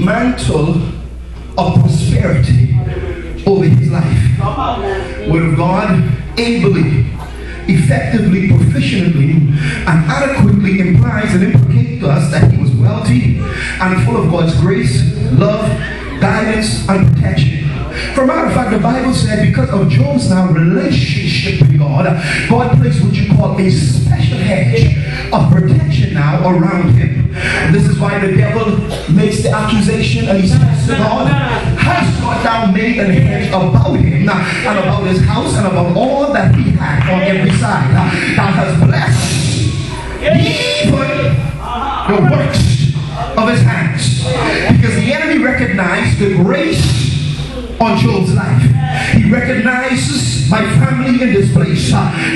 mantle of prosperity over his life. Word of God, ably, effectively, proficiently, and adequately implies and implicates to us that he was wealthy and full of God's grace, love, guidance, and protection. For a matter of fact, the Bible said because of Job's now relationship with God, God placed what you call a special hedge of protection now around him. And this is why the devil makes the accusation and he says to God, has God now made a hedge about him and about his house and about all that he had on every side? Thou hast blessed even the works of his hands. Because the enemy recognized the grace on Job's life. He recognizes my family in this place,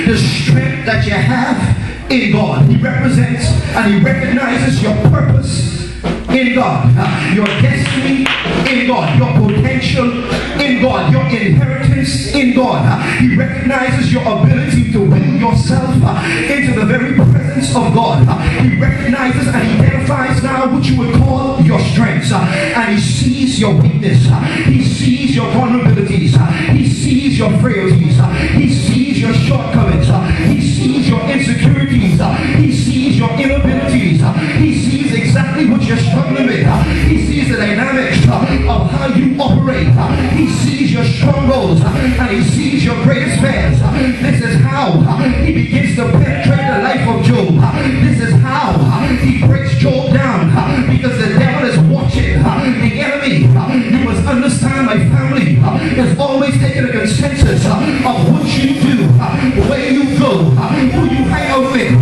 the strength that you have in God. He represents and he recognizes your purpose in God, your destiny in God, your potential in God, your inheritance in God. He recognizes your ability to will yourself into the very presence of God. He recognizes and identifies now what you would call your strengths, and he sees your weakness, he sees your vulnerabilities, he sees your frailties, he sees your shortcomings, he sees your insecurities, he sees your inabilities, he sees exactly what you're struggling with, he sees the dynamics of how you operate, he sees your strongholds, and he sees your greatest fears. This is how he begins to penetrate the life of Job. This is how he breaks Job down, because the devil is watching. The enemy, you must understand, my family is always taking a consensus of what you do, where you go, who you hang out with,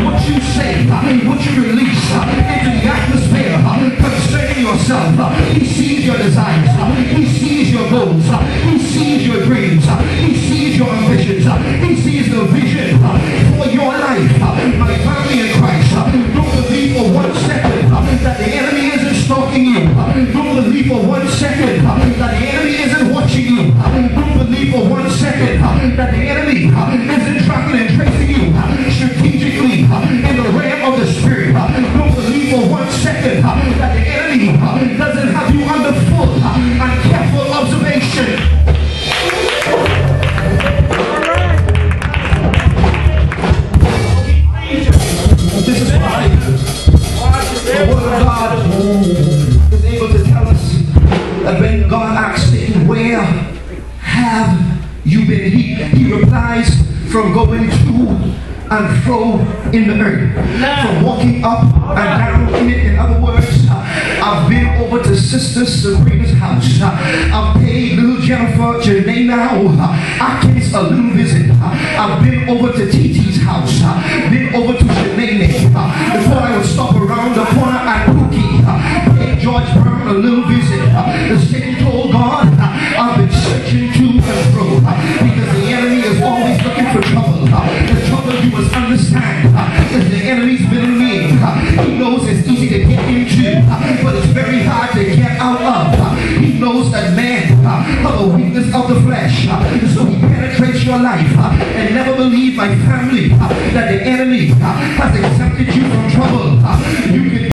what you say, what you release into the atmosphere concerning yourself. He sees your desires, he sees your goals, he sees your dreams, he sees your ambitions, he sees the vision for your life. My family in Christ, don't believe for 1 second that the enemy isn't stalking you. Don't believe for 1 second that the enemy isn't watching you. Don't believe for 1 second that the enemy isn't tracking and tracing you strategically in the realm of the spirit. Don't believe for 1 second that the enemy doesn't have you under full and careful observation. This is why the Word of God is able to tell us that when God asks him, where have you been? He replies, from going to and fro in the earth, from walking up and down in it. In other words, I've been over to Sister Sabrina's house. I've paid little Jennifer, Janae now, Atkins a little visit. I've been over to TT's house, been over to Janae. Before I would stop around the corner at Cookie, paid George Brown a little visit. The Satan told God, I've been searching to and fro, because the enemy is always looking for trouble. The trouble you must understand is the enemy's middle name. He knows it's easy to get into, but it's very hard to get out of. He knows that man have a weakness of the flesh, so he penetrates your life. And never believe, my family, that the enemy has exempted you from trouble. You can